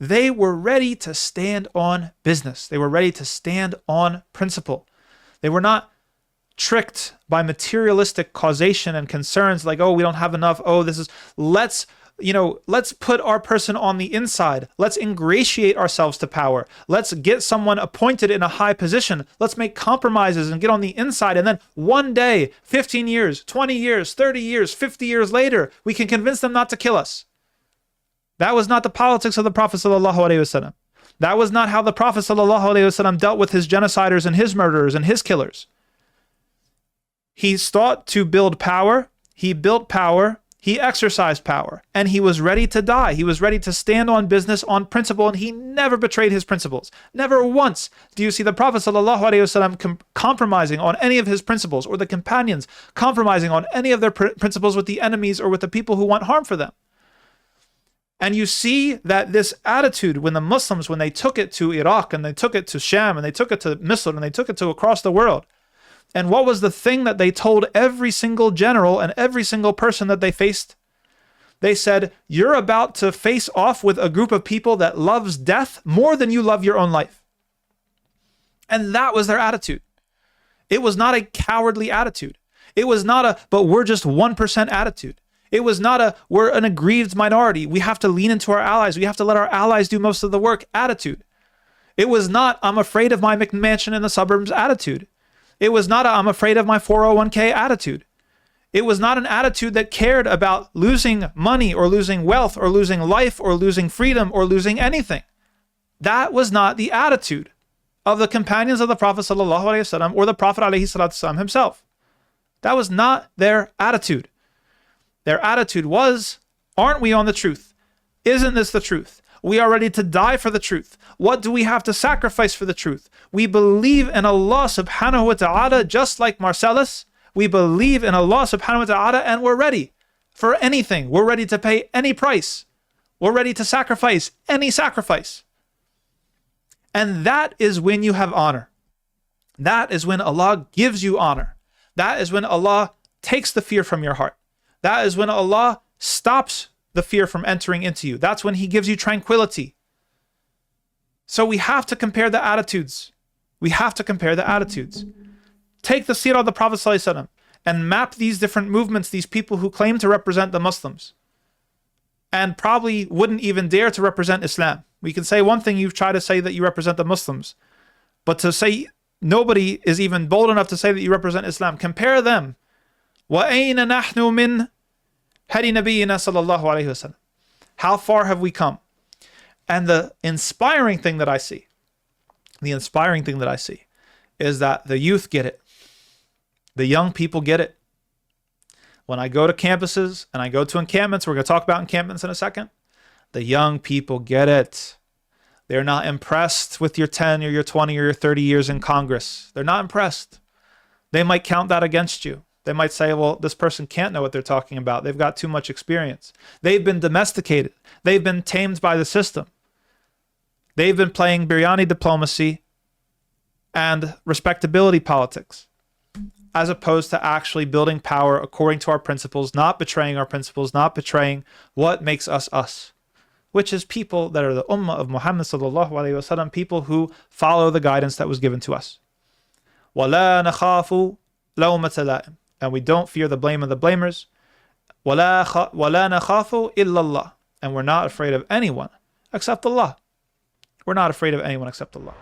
They were ready to stand on business. They were ready to stand on principle. They were not tricked by materialistic causation and concerns like, oh, we don't have enough. Oh, let's put our person on the inside. Let's ingratiate ourselves to power. Let's get someone appointed in a high position. Let's make compromises and get on the inside. And then one day, 15 years, 20 years, 30 years, 50 years later, we can convince them not to kill us. That was not the politics of the Prophet ﷺ. That was not how the Prophet ﷺ dealt with his genociders and his murderers and his killers. He sought to build power. He built power. He exercised power, and he was ready to die. He was ready to stand on business, on principle, and he never betrayed his principles. Never once do you see the Prophet ﷺ compromising on any of his principles, or the companions compromising on any of their principles with the enemies or with the people who want harm for them. And you see that this attitude, when the Muslims, when they took it to Iraq, and they took it to Sham, and they took it to Misr, and they took it to across the world, and what was the thing that they told every single general and every single person that they faced? They said, you're about to face off with a group of people that loves death more than you love your own life. And that was their attitude. It was not a cowardly attitude. It was not a, but we're just 1% attitude. It was not a, we're an aggrieved minority. We have to lean into our allies. We have to let our allies do most of the work attitude. It was not, I'm afraid of my McMansion in the suburbs attitude. It was not a, I'm afraid of my 401k attitude. It was not an attitude that cared about losing money or losing wealth or losing life or losing freedom or losing anything. That was not the attitude of the companions of the Prophet ﷺ or the Prophet ﷺ himself. That was not their attitude. Their attitude was, aren't we on the truth? Isn't this the truth? We are ready to die for the truth. What do we have to sacrifice for the truth? We believe in Allah subhanahu wa ta'ala just like Marcellus. We believe in Allah subhanahu wa ta'ala and we're ready for anything. We're ready to pay any price. We're ready to sacrifice any sacrifice. And that is when you have honor. That is when Allah gives you honor. That is when Allah takes the fear from your heart. That is when Allah stops the fear from entering into you. That's when He gives you tranquility. So we have to compare the attitudes. We have to compare the attitudes. Take the seerah of the Prophet ﷺ and map these different movements, these people who claim to represent the Muslims and probably wouldn't even dare to represent Islam. We can say one thing, you try to say that you represent the Muslims, but to say nobody is even bold enough to say that you represent Islam. Compare them. وَأَيْنَ نَحْنُ مِنْ هَدِي نَبِيِّنَا صَلَّى اللَّهُ عَلَيْهِ وَسَلَّمَ. How far have we come? And the inspiring thing that I see is that the youth get it. The young people get it. When I go to campuses and I go to encampments, we're going to talk about encampments in a second. The young people get it. They're not impressed with your 10 or your 20 or your 30 years in Congress. They're not impressed. They might count that against you. They might say, well, this person can't know what they're talking about. They've got too much experience. They've been domesticated. They've been tamed by the system. They've been playing biryani diplomacy and respectability politics, as opposed to actually building power according to our principles, not betraying our principles, not betraying what makes us us, which is people that are the ummah of Muhammad sallallahu alaihi wasallam, people who follow the guidance that was given to us. وَلَا نَخَافُ لَوْمَةَ لَائِمٍ. And we don't fear the blame of the blamers. وَلَا نَخَافُ إِلَّا اللَّهِ. And we're not afraid of anyone except Allah. We're not afraid of anyone except Allah.